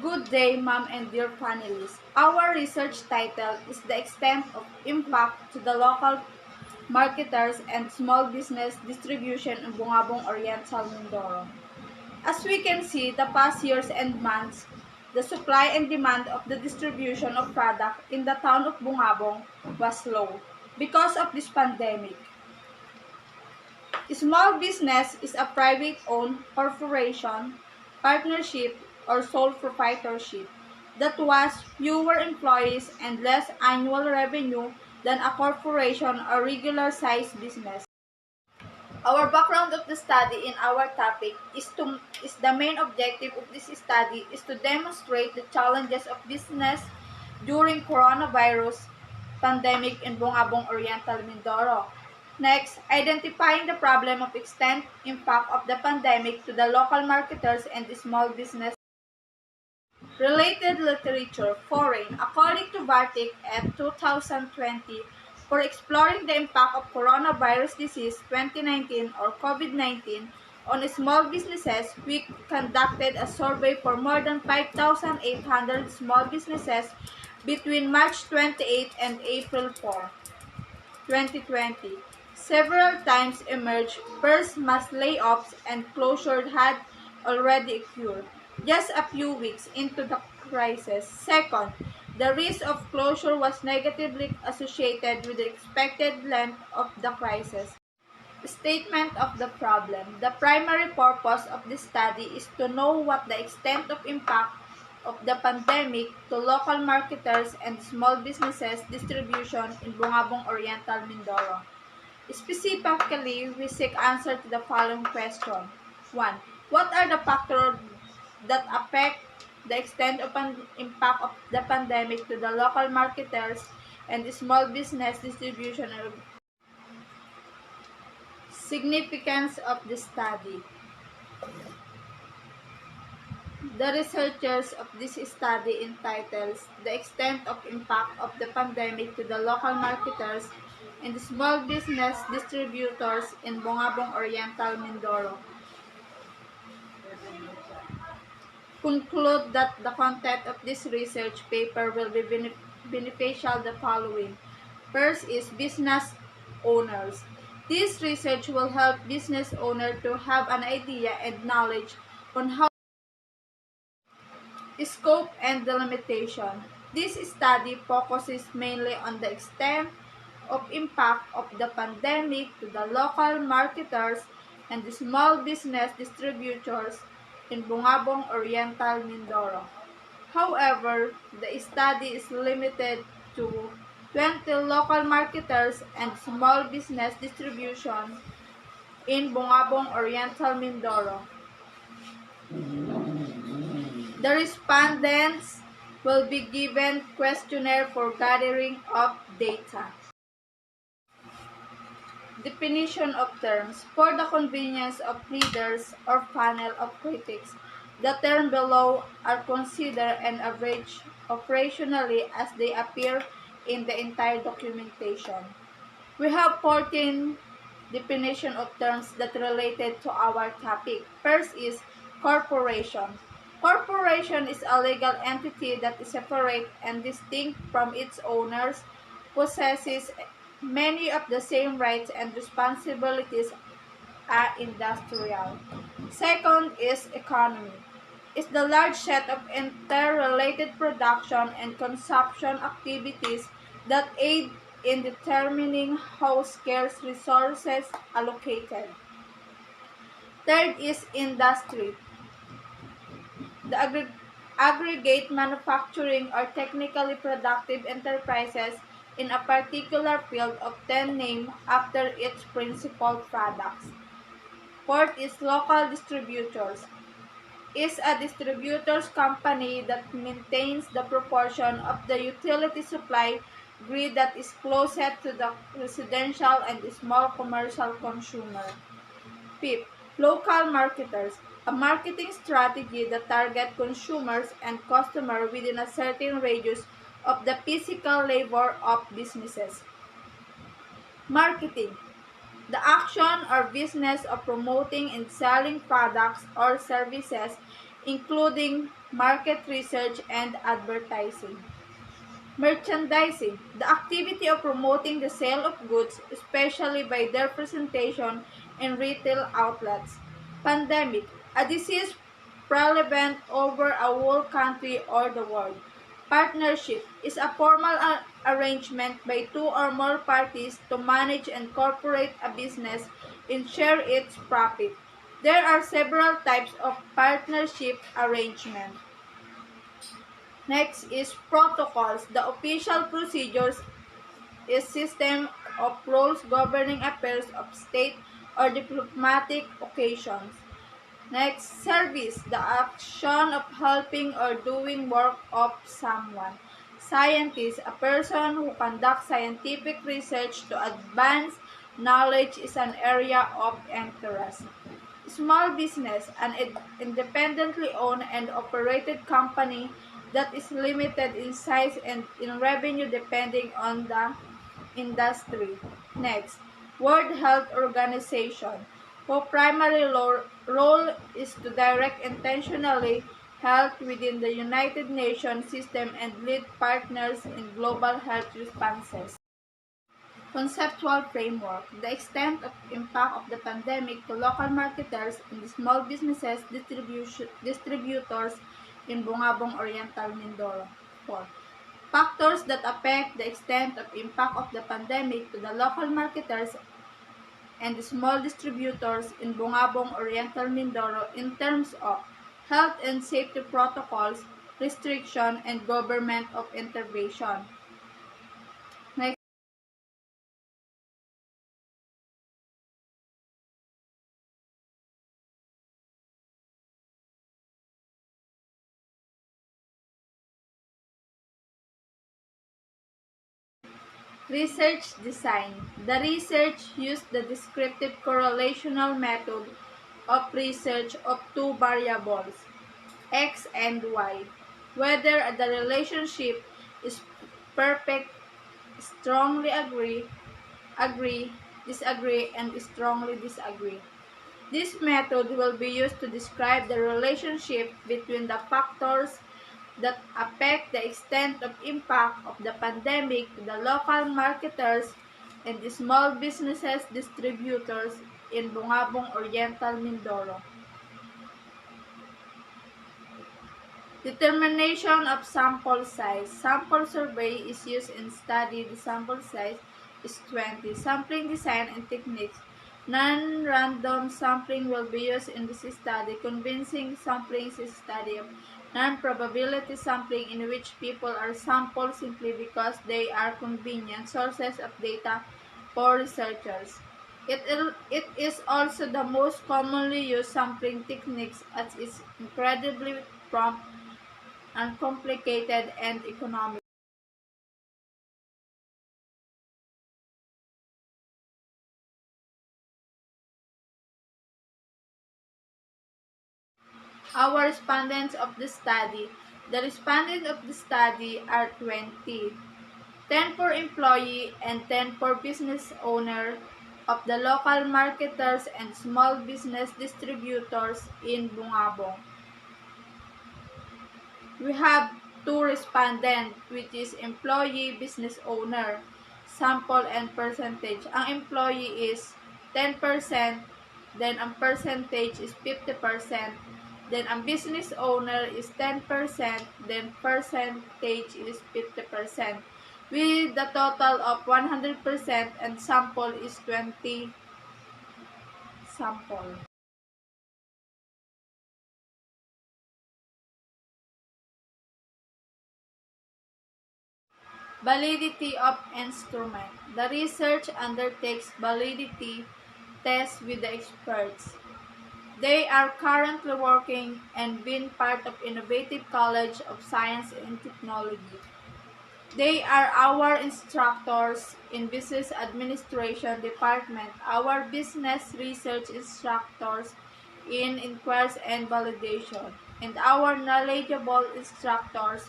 Good day, ma'am and dear panelists. Our research title is The Extent of Impact to the Local Marketers and Small Business Distribution in Bungabong Oriental, Mindoro. As we can see, the past years and months, the supply and demand of the distribution of product in the town of Bungabong was low because of this pandemic. Small business is a private-owned corporation, partnership, or sole proprietorship that has fewer employees and less annual revenue than a corporation or regular-sized business. Our background of the study in our topic is the main objective of this study is to demonstrate the challenges of business during coronavirus pandemic in Bungabong Oriental, Mindoro. Next, identifying the problem of extent impact of the pandemic to the local marketers and the small business. Related literature, foreign, according to Bartik et 2020, for exploring the impact of coronavirus disease 2019 or COVID-19 on small businesses, we conducted a survey for more than 5,800 small businesses between March 28 and April 4, 2020. Several times emerged. First, mass layoffs and closure had already occurred just a few weeks into the crisis. Second, the risk of closure was negatively associated with the expected length of the crisis. Statement of the problem. The primary purpose of this study is to know what the extent of impact of the pandemic to local marketers and small businesses distribution in Bungabong Oriental, Mindoro. Specifically, we seek answer to the following question. 1. What are the factors that affect the extent of impact of the pandemic to the local marketers and small business distribution? Significance of the study. The researchers of this study entitles The Extent of Impact of the Pandemic to the Local Marketers and Small Business Distributors in Bungabong Oriental, Mindoro. Conclude that the content of this research paper will be beneficial the following. First is business owners. This research will help business owners to have an idea and knowledge on how scope and delimitation. This study focuses mainly on the extent of impact of the pandemic to the local marketers and the small business distributors in Bungabong Oriental, Mindoro. However, the study is limited to 20 local marketers and small business distribution in Bungabong Oriental, Mindoro. The respondents will be given questionnaire for gathering of data. Definition of terms. For the convenience of readers or panel of critics, the terms below are considered and averaged operationally as they appear in the entire documentation. We have 14 definition of terms that related to our topic. First is corporation. Corporation is a legal entity that is separate and distinct from its owners, possesses many of the same rights and responsibilities as industrial. Second is economy. It's the large set of interrelated production and consumption activities that aid in determining how scarce resources are allocated. Third is industry. The aggregate manufacturing or technically productive enterprises in a particular field obtain name after its principal products. Fourth is local distributors. Is a distributor's company that maintains the proportion of the utility supply grid that is closest to the residential and small commercial consumer. Fifth, local marketers. A marketing strategy that targets consumers and customers within a certain radius of the physical labor of businesses. Marketing. The action or business of promoting and selling products or services including market research and advertising. Merchandising, the activity of promoting the sale of goods, especially by their presentation in retail outlets. Pandemic, a disease prevalent over a whole country or the world. Partnership is a formal arrangement by two or more parties to manage and incorporate a business and share its profit. There are several types of partnership arrangement. Next is protocols. The official procedures is system of rules governing affairs of state or diplomatic occasions. Next, service. The action of helping or doing work of someone. Scientist. A person who conducts scientific research to advance knowledge is an area of interest. Small business, an independently owned and operated company that is limited in size and in revenue depending on the industry. Next, World Health Organization, whose primary role is to direct intentionally health within the United Nations system and lead partners in global health responses. Conceptual framework. The extent of impact of the pandemic to local marketers and small businesses distributors in Bungabong Oriental Mindoro. 4. Factors that affect the extent of impact of the pandemic to the local marketers and small distributors in Bungabong Oriental Mindoro in terms of health and safety protocols, restriction, and government of intervention. Next, research design. The research used the descriptive correlational method of research of two variables, X and Y. Whether the relationship is perfect, strongly agree, disagree, and strongly disagree. This method will be used to describe the relationship between the factors that affect the extent of impact of the pandemic to the local marketers and the small businesses distributors in Bungabong Oriental Mindoro. Determination of sample size. Sample survey is used in study. The sample size is 20. Sampling design and techniques. Non-random sampling will be used in this study. Convincing sampling is a study of non-probability sampling in which people are sampled simply because they are convenient sources of data for researchers. It is also the most commonly used sampling techniques as it is incredibly prompt, uncomplicated, and economic. Our respondents of the study. The respondents of the study are 20. 10 for employee and 10 for business owner of the local marketers and small business distributors in Bungabong. We have two respondents, which is employee, business owner, sample and percentage. Ang employee is 10%, then ang percentage is 50%, then ang business owner is 10%, then percentage is 50%, with the total of 100% and sample is 20 sample. Validity of instrument. The research undertakes validity tests with the experts. They are currently working and being part of Innovative College of Science and Technology. They are our instructors in Business Administration Department, our business research instructors in inquiries and validation, and our knowledgeable instructors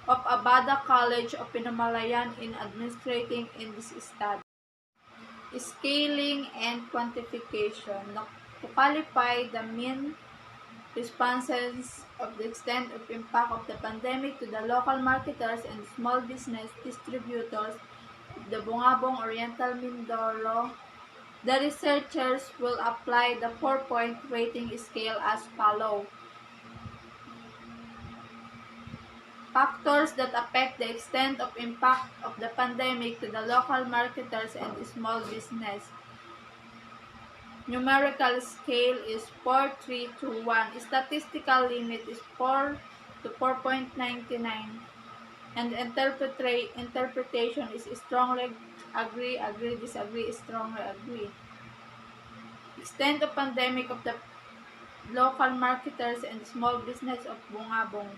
of Abada College of Pinamalayan in administrating in this study. Scaling and quantification. To qualify the mean responses of the extent of impact of the pandemic to the local marketers and small business distributors of the Bungabong Oriental Mindoro. The researchers will apply the 4-point rating scale as follows. Factors that affect the extent of impact of the pandemic to the local marketers and small business. Numerical scale is 4, 3, 2, 1. Statistical limit is 4 to 4.99. And interpretation is strongly agree, agree, disagree, strongly agree. Extent of pandemic of the local marketers and small business of Bungabong.